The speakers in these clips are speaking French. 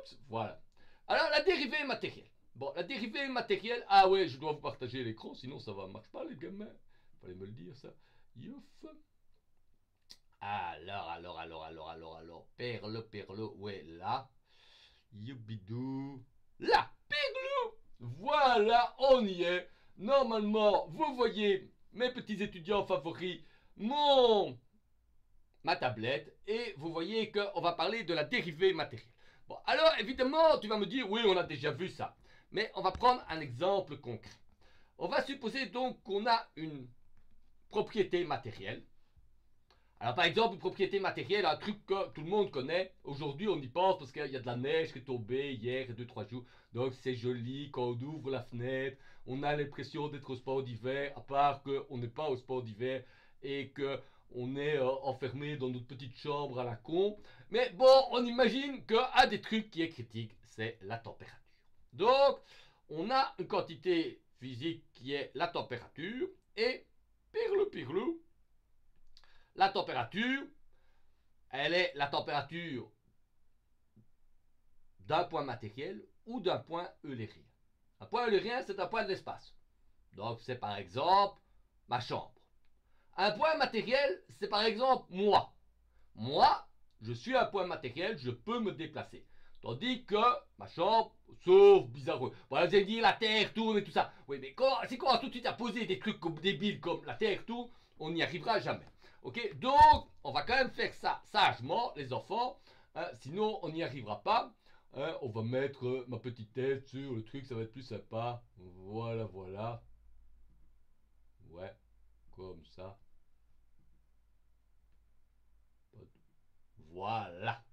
Oups, voilà. Alors, la dérivée matérielle. Bon, la dérivée matérielle, ah ouais, je dois vous partager l'écran, sinon ça va marche pas, les gamins. Fallait me le dire, ça. Youf. Alors. Perle, ouais, là. Youbidou. Là, perle. Voilà, on y est. Normalement, vous voyez, mes petits étudiants favoris, ma tablette, et vous voyez qu'on va parler de la dérivée matérielle. Bon, alors évidemment, tu vas me dire, oui, on a déjà vu ça. Mais on va prendre un exemple concret. On va supposer donc qu'on a une propriété matérielle. Alors par exemple, une propriété matérielle, un truc que tout le monde connaît. Aujourd'hui, on y pense parce qu'il y a de la neige qui est tombée hier et 2-3 jours. Donc c'est joli quand on ouvre la fenêtre. On a l'impression d'être au sport d'hiver, à part qu'on n'est pas au sport d'hiver et qu'on est enfermé dans notre petite chambre à la con. Mais bon, on imagine qu'un des trucs qui est critique, c'est la température. Donc, on a une quantité physique qui est la température et pirlou, la température, elle est la température d'un point matériel ou d'un point eulérien. Un point eulérien, c'est un point de l'espace. Donc, c'est par exemple ma chambre. Un point matériel, c'est par exemple moi. Moi, je suis un point matériel, je peux me déplacer. Tandis que ma chambre, sauf bizarreux. Voilà, vous allez dire la Terre tourne et tout ça. Oui, mais c'est quoi tout de suite à poser des trucs comme débiles comme la Terre tourne, on n'y arrivera jamais. Ok, donc on va quand même faire ça sagement, les enfants. Sinon, on n'y arrivera pas. On va mettre ma petite tête sur le truc, ça va être plus sympa. Voilà. Ouais, comme ça. Voilà.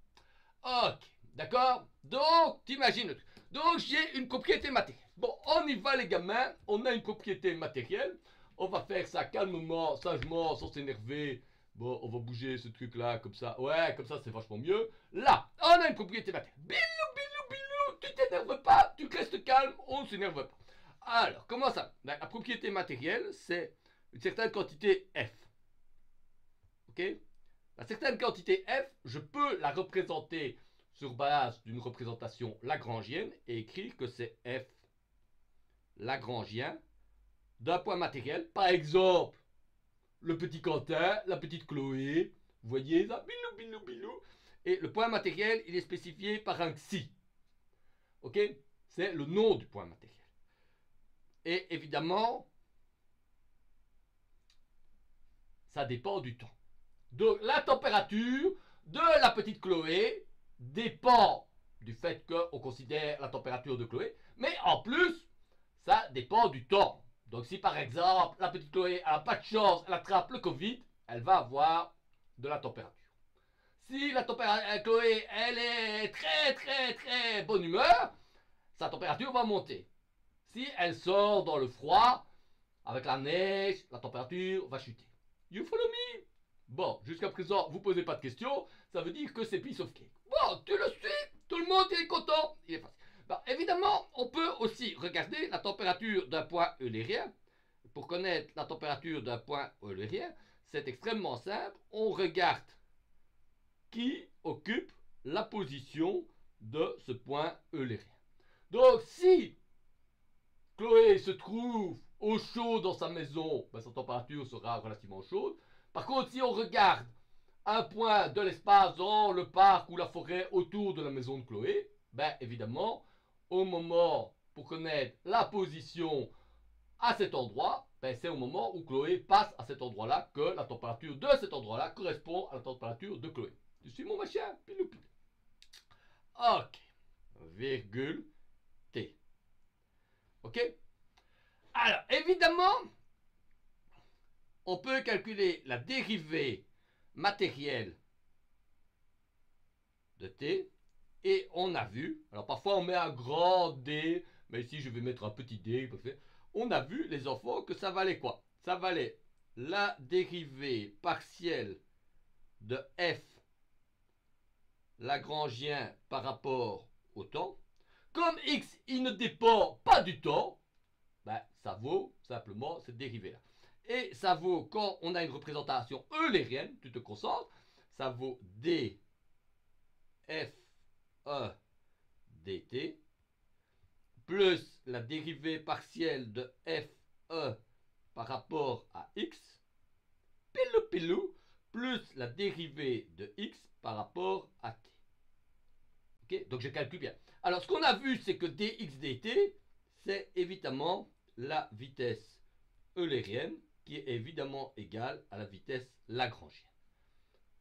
Ok, d'accord. Donc, t'imagines le truc. Donc, j'ai une propriété matérielle. Bon, on y va les gamins. On a une propriété matérielle. On va faire ça calmement, sagement, sans s'énerver. Bon, on va bouger ce truc-là, comme ça. Ouais, comme ça, c'est vachement mieux. Là, on a une propriété matérielle. Bilou, tu t'énerves pas, tu restes calme, on ne s'énerve pas. Alors, comment ça? La propriété matérielle, c'est une certaine quantité F. Ok? La certaine quantité F, je peux la représenter sur base d'une représentation lagrangienne et écrire que c'est F lagrangien d'un point matériel. Par exemple, le petit Quentin, la petite Chloé, vous voyez ça, bilou. Et le point matériel, il est spécifié par un xi. Ok? C'est le nom du point matériel. Et évidemment, ça dépend du temps. Donc la température de la petite Chloé dépend du fait qu'on considère la température de Chloé, mais en plus, ça dépend du temps. Donc si par exemple la petite Chloé n'a pas de chance, elle attrape le Covid, elle va avoir de la température. Si la température Chloé, elle est très bonne humeur, sa température va monter. Si elle sort dans le froid, avec la neige, la température va chuter. You follow me? Bon, jusqu'à présent, vous posez pas de questions, ça veut dire que c'est piece of cake. Bon, tu le suis, tout le monde est content, il est facile. Bon, évidemment, on peut aussi regarder la température d'un point eulérien. Pour connaître la température d'un point eulérien, c'est extrêmement simple. On regarde qui occupe la position de ce point eulérien. Donc, si Chloé se trouve au chaud dans sa maison, ben, sa température sera relativement chaude. Par contre, si on regarde un point de l'espace dans le parc ou la forêt autour de la maison de Chloé, ben évidemment, au moment pour connaître la position à cet endroit, ben, c'est au moment où Chloé passe à cet endroit-là que la température de cet endroit-là correspond à la température de Chloé. Tu suis mon machin? Pilou. Ok. Virgule T. Ok? Alors, évidemment, on peut calculer la dérivée matérielle de T. Et on a vu, alors parfois on met un grand D, mais ici je vais mettre un petit D. On a vu, les enfants, que ça valait quoi? Ça valait la dérivée partielle de F lagrangien par rapport au temps. Comme X, il ne dépend pas du temps, ben, ça vaut simplement cette dérivée-là. Et ça vaut, quand on a une représentation eulérienne, tu te concentres, ça vaut D F1 dt plus la dérivée partielle de fe par rapport à x, pilou pilou, plus la dérivée de x par rapport à t. Okay, donc je calcule bien. Alors ce qu'on a vu, c'est que dx dt, c'est évidemment la vitesse eulérienne qui est évidemment égale à la vitesse lagrangienne.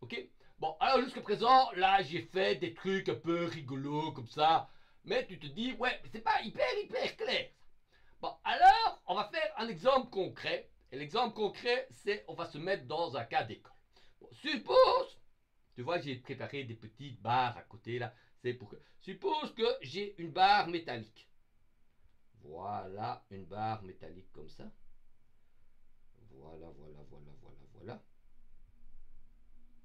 Ok? Bon, alors jusqu'à présent, là j'ai fait des trucs un peu rigolos comme ça, mais tu te dis, ouais, c'est pas hyper clair. Bon, alors on va faire un exemple concret. Et l'exemple concret, c'est on va se mettre dans un cas d'école. Bon, suppose, tu vois, j'ai préparé des petites barres à côté là. C'est pour que. Suppose que j'ai une barre métallique. Voilà, une barre métallique comme ça. Voilà.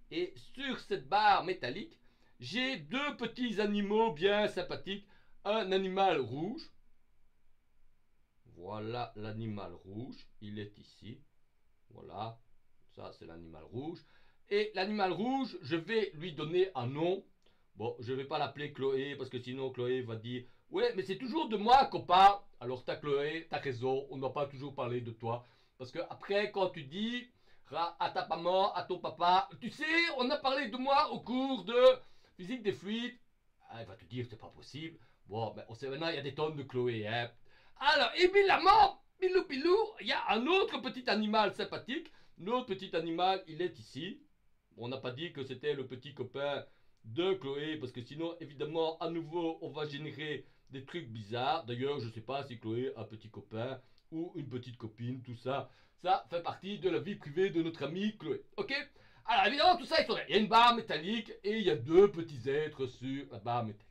Et sur cette barre métallique, j'ai deux petits animaux bien sympathiques. Un animal rouge. Voilà l'animal rouge. Il est ici. Voilà. Ça, c'est l'animal rouge. Et l'animal rouge, je vais lui donner un nom. Bon, je ne vais pas l'appeler Chloé parce que sinon Chloé va dire « Ouais, mais c'est toujours de moi qu'on parle. » Alors t'as Chloé, t'as raison, on n'a pas toujours parlé de toi. Parce que après, quand tu dis à ta maman, à ton papa, tu sais, on a parlé de moi au cours de physique des fluides. Ah, il va te dire c'est pas possible. Bon, ben, on sait maintenant, il y a des tonnes de Chloé. Hein. Alors, évidemment, pilou pilou, il y a un autre petit animal sympathique. Notre petit animal, il est ici. On n'a pas dit que c'était le petit copain de Chloé, parce que sinon, évidemment, à nouveau, on va générer des trucs bizarres. D'ailleurs, je ne sais pas si Chloé a un petit copain ou une petite copine, tout ça. Ça fait partie de la vie privée de notre amie Chloé. Ok? Alors, évidemment, tout ça, il y a une barre métallique et il y a deux petits êtres sur la barre métallique.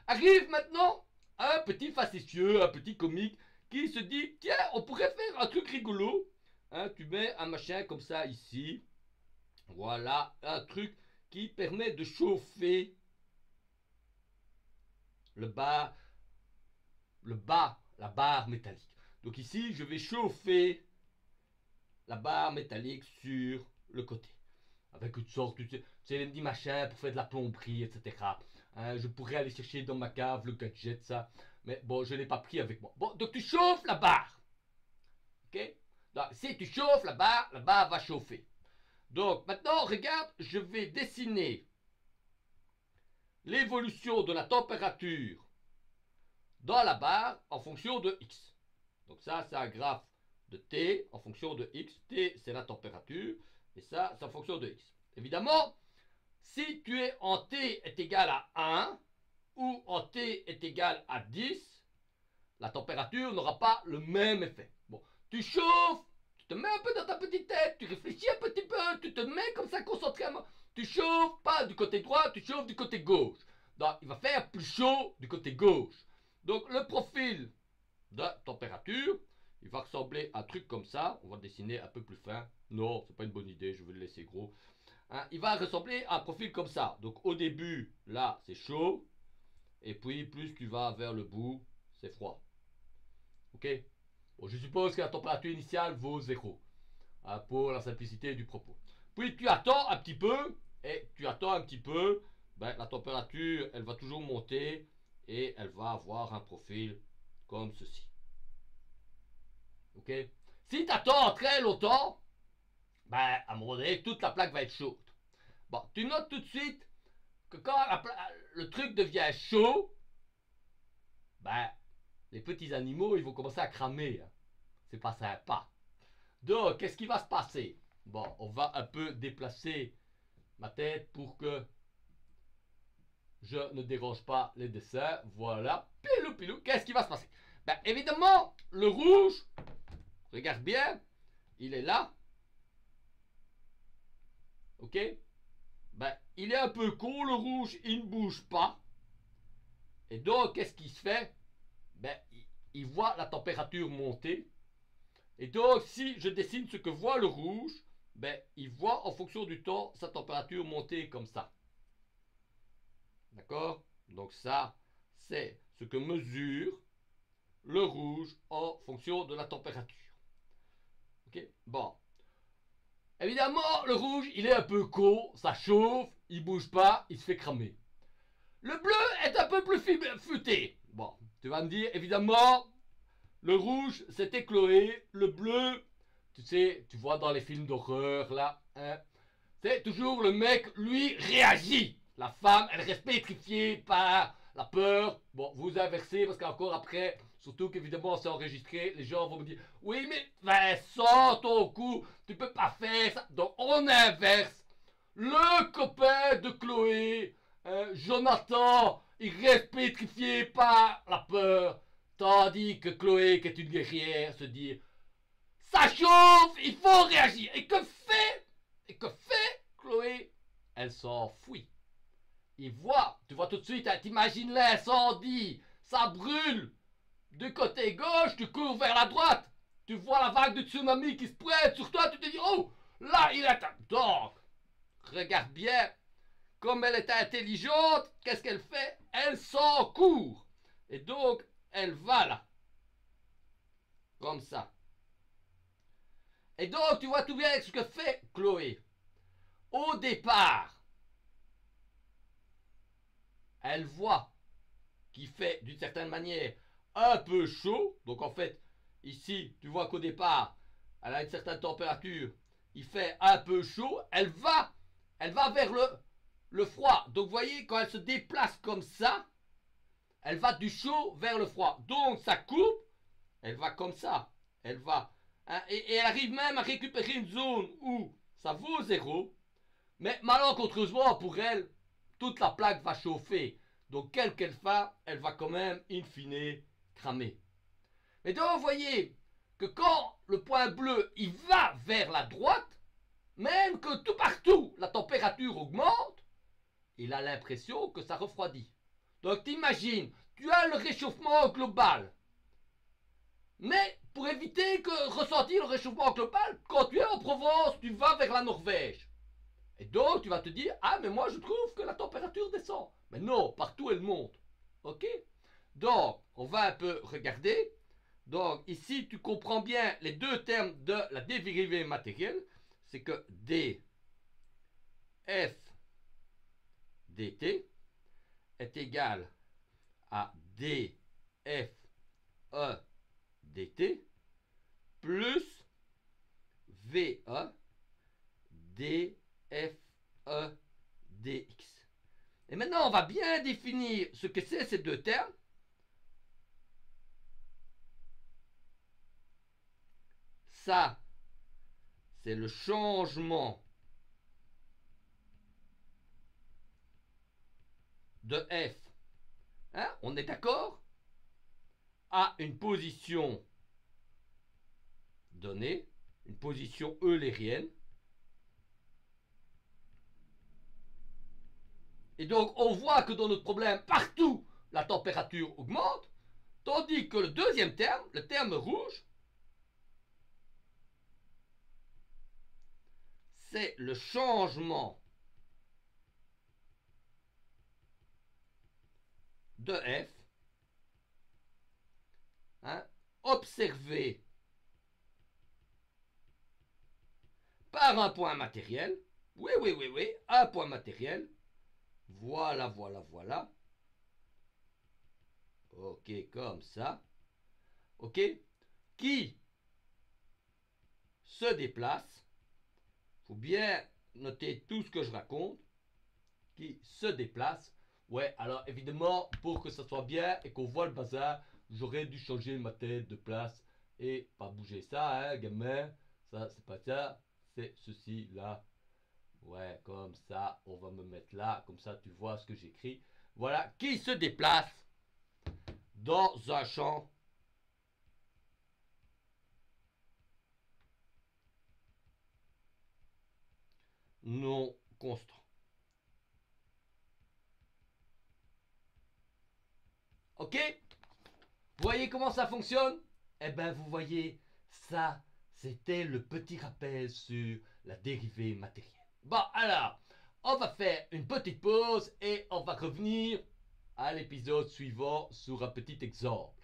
Arrive maintenant un petit facétieux, un petit comique qui se dit, tiens, on pourrait faire un truc rigolo. Hein, tu mets un machin comme ça ici. Voilà, un truc qui permet de chauffer la barre métallique. Donc ici, je vais chauffer la barre métallique sur le côté. Avec une sorte, tu sais, les petits machins pour faire de la plomberie, etc. Hein, je pourrais aller chercher dans ma cave le gadget, ça. Mais bon, je ne l'ai pas pris avec moi. Bon, donc tu chauffes la barre. Ok? Donc, si tu chauffes la barre va chauffer. Donc maintenant, regarde, je vais dessiner l'évolution de la température dans la barre en fonction de x. Donc ça, c'est un graphe de t en fonction de x. T, c'est la température. Et ça, c'est en fonction de x. Évidemment, si tu es en t est égal à 1 ou en t est égal à 10, la température n'aura pas le même effet. Bon, tu chauffes, tu te mets un peu dans ta petite tête, tu réfléchis un petit peu, tu te mets comme ça concentrément. Tu chauffes pas du côté droit, tu chauffes du côté gauche. Donc, il va faire plus chaud du côté gauche. Donc, le profil de température, il va ressembler à un truc comme ça. On va dessiner un peu plus fin. Non, c'est pas une bonne idée, je vais le laisser gros. Hein, il va ressembler à un profil comme ça. Donc, au début, là, c'est chaud. Et puis, plus tu vas vers le bout, c'est froid. Ok? Bon, je suppose que la température initiale vaut 0. Hein, pour la simplicité du propos. Puis tu attends un petit peu. Et tu attends un petit peu. Ben, la température, elle va toujours monter. Et elle va avoir un profil comme ceci. Ok? Si tu attends très longtemps, ben, à un moment donné, toute la plaque va être chaude. Bon, tu notes tout de suite que quand le truc devient chaud, ben, les petits animaux, ils vont commencer à cramer. Hein. C'est pas sympa. Donc, qu'est-ce qui va se passer? Bon, on va un peu déplacer ma tête pour que je ne dérange pas les dessins. Voilà. Pilou, pilou. Qu'est-ce qui va se passer? Ben, évidemment, le rouge, regarde bien, il est là. Ok? Ben, il est un peu con, le rouge, il ne bouge pas. Et donc, qu'est-ce qui se fait? Ben, il voit la température monter. Et donc, si je dessine ce que voit le rouge, ben, il voit en fonction du temps sa température monter comme ça. D'accord? Donc ça, c'est ce que mesure le rouge en fonction de la température. Ok? Bon. Évidemment, le rouge, il est un peu con, ça chauffe, il bouge pas, il se fait cramer. Le bleu est un peu plus futé. Bon, tu vas me dire, évidemment, le rouge, c'était Chloé. Le bleu, tu sais, tu vois dans les films d'horreur, là, hein, c'est toujours le mec, lui, réagit. La femme, elle reste pétrifiée par la peur. Bon, vous inversez, parce qu'encore après, surtout qu'évidemment, c'est enregistré, les gens vont me dire, oui, mais Vincent, ton coup, tu peux pas faire ça. Donc, on inverse. Le copain de Chloé, Jonathan, il reste pétrifié par la peur. Tandis que Chloé, qui est une guerrière, se dit, ça chauffe, il faut réagir. Et que fait Chloé? Elle s'enfuit. Il voit, tu vois tout de suite, hein, t'imagines l'incendie, ça brûle. Du côté gauche, tu cours vers la droite. Tu vois la vague de tsunami qui se pointe sur toi, tu te dis, oh, là, il est... Donc, regarde bien, comme elle est intelligente, qu'est-ce qu'elle fait? Elle s'en court. Et donc, elle va là. Comme ça. Et donc, tu vois tout bien ce que fait Chloé. Au départ, elle voit qu'il fait d'une certaine manière un peu chaud. Donc en fait, ici, tu vois qu'au départ, elle a une certaine température. Il fait un peu chaud. Elle va vers le froid. Donc vous voyez, quand elle se déplace comme ça, elle va du chaud vers le froid. Donc ça coupe. Elle va comme ça. Elle va. Hein, et elle arrive même à récupérer une zone où ça vaut 0. Mais malencontreusement pour elle, toute la plaque va chauffer. Donc quelle qu'elle fasse, elle va quand même, in fine, cramer. Mais donc vous voyez que quand le point bleu, il va vers la droite, même que tout partout, la température augmente, il a l'impression que ça refroidit. Donc t'imagines, tu as le réchauffement global. Mais pour éviter que ressentir le réchauffement global, quand tu es en Provence, tu vas vers la Norvège. Et donc, tu vas te dire, ah, mais moi, je trouve que la température descend. Mais non, partout, elle monte. OK? Donc, on va un peu regarder. Donc, ici, tu comprends bien les deux termes de la dérivée matérielle. C'est que df dt est égal à df dt plus ve df dx. Et maintenant, on va bien définir ce que c'est ces deux termes. Ça, c'est le changement de f, hein, on est d'accord, à une position donnée, une position eulérienne. Et donc, on voit que dans notre problème, partout, la température augmente, tandis que le deuxième terme, le terme rouge, c'est le changement de f, hein, observé par un point matériel. Oui, un point matériel. Voilà, voilà. Ok, comme ça. Ok, qui se déplace. Faut bien noter tout ce que je raconte. Qui se déplace. Ouais, alors évidemment, pour que ça soit bien et qu'on voit le bazar, j'aurais dû changer ma tête de place et pas bouger ça, hein, gamin. Ça, c'est pas ça. C'est ceci, là. Ouais, comme ça, on va me mettre là. Comme ça, tu vois ce que j'écris. Voilà, qui se déplace dans un champ non constant. Ok? Vous voyez comment ça fonctionne? Eh ben, vous voyez, ça, c'était le petit rappel sur la dérivée matérielle. Bon, alors, on va faire une petite pause et on va revenir à l'épisode suivant sur un petit exemple.